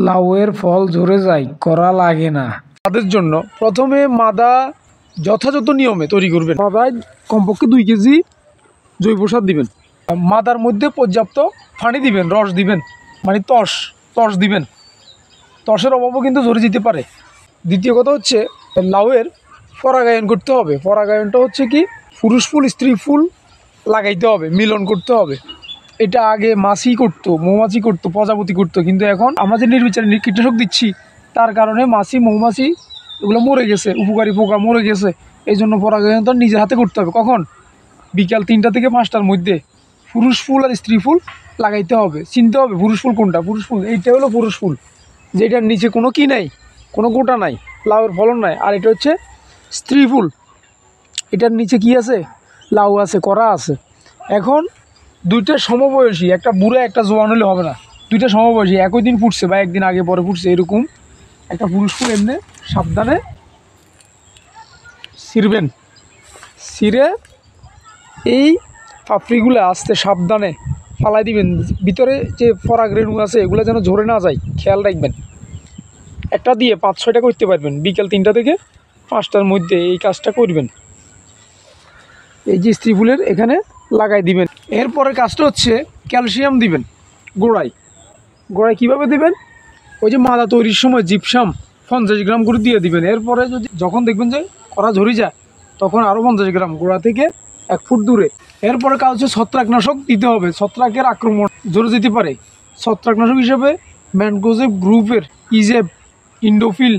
লাউয়ের ফল ঝরে যায়, করা লাগে না। তাদের জন্য প্রথমে মাদা যথাযথ নিয়মে তৈরি করবেন। মাদায় কমপক্ষে 2 কেজি জৈব সার দিবেন। মাদার মধ্যে পর্যাপ্ত পানি দিবেন, রস দিবেন, মানে তস দিবেন। তসের অভাবও কিন্তু ঝরে যেতে পারে। দ্বিতীয় কথা হচ্ছে লাউয়ের পরাগায়ন করতে হবে। পরাগায়নটা হচ্ছে কি, পুরুষ ফুল স্ত্রী ফুল লাগাইতে হবে, মিলন করতে হবে। এটা আগে মাছি করতো, মৌমাছি করতো, প্রজাপতি করতো, কিন্তু এখন আমরা যে নির্বিচারে কীটনাশক দিচ্ছি তার কারণে মাছি মৌমাছি এগুলো মরে গেছে, উপকারী পোকা মরে গেছে। এই জন্য পরাগায়নটা নিজের হাতে করতে হবে। কখন? বিকাল 3টা থেকে 5টার মধ্যে পুরুষ ফুল আর স্ত্রী ফুল লাগাইতে হবে। চিনতে হবে পুরুষ ফুল কোনটা। পুরুষ ফুল এইটা হলো পুরুষ ফুল, যেটার নিচে কোনো কি নাই, কোনো গোটা নাই, লাউয়ের ফলন নাই। আর এটা হচ্ছে স্ত্রী ফুল, এটার নিচে কি আছে, লাউ আছে, করা আছে। এখন দুইটা সমবয়সী, একটা বুড়া একটা জোয়ান হলে হবে না। দুইটা সমবয়সী, একই দিন ফুটছে বা একদিন আগে পরে ফুটছে, এরকম একটা পুরুষ ফুল এমনি সাবধানে ছিঁড়বেন। ছিঁড়ে এই পাপড়িগুলো আস্তে সাবধানে ফালাই দিবেন। ভিতরে যে পরাগ রেণু আছে এগুলো যেন ঝরে না যায়, খেয়াল রাখবেন। একটা দিয়ে 5-6টা করতে পারবেন। বিকাল 3টা থেকে 5টার মধ্যে এই কাজটা করবেন। এই যে স্ত্রী ফুলের এখানে লাগাই দিবেন। এরপরের কাজটা হচ্ছে ক্যালসিয়াম দিবেন গোড়ায়। গোড়ায় কীভাবে দেবেন? ওই যে মাদা তৈরির সময় জিপসাম 50 গ্রাম করে দিয়ে দিবেন। এরপরে যখন দেখবেন যে কড়া ঝরে যায় তখন আরও 50 গ্রাম গোড়া থেকে 1 ফুট দূরে। এরপরে কাজ হচ্ছে ছত্রাকনাশক দিতে হবে। ছত্রাকের আক্রমণ ঝরে যেতে পারে। ছত্রাকনাশক হিসেবে ম্যানকোজেব গ্রুপের ইজেব, ইন্ডোফিল,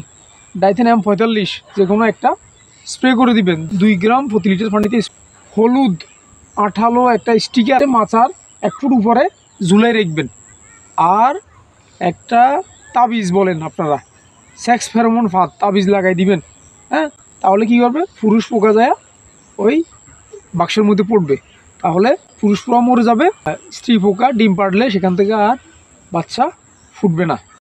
ডাইথেনিয়াম 45 যে কোনো একটা স্প্রে করে দিবেন 2 গ্রাম প্রতি লিটার পানিতে। হলুদ আঠালো একটা স্টিকার মাচার 1 ফুট উপরে ঝুলাই রাখবেন। আর একটা তাবিজ বলেন আপনারা, সেক্স ফেরোমন ফাঁদ তাবিজ লাগাই দিবেন। হ্যাঁ, তাহলে কি করবে, পুরুষ পোকা যায় ওই বাক্সের মধ্যে পড়বে। তাহলে পুরুষ পোকা মরে যাবে, স্ত্রী পোকা ডিম পাড়লে সেখান থেকে আর বাচ্চা ফুটবে না।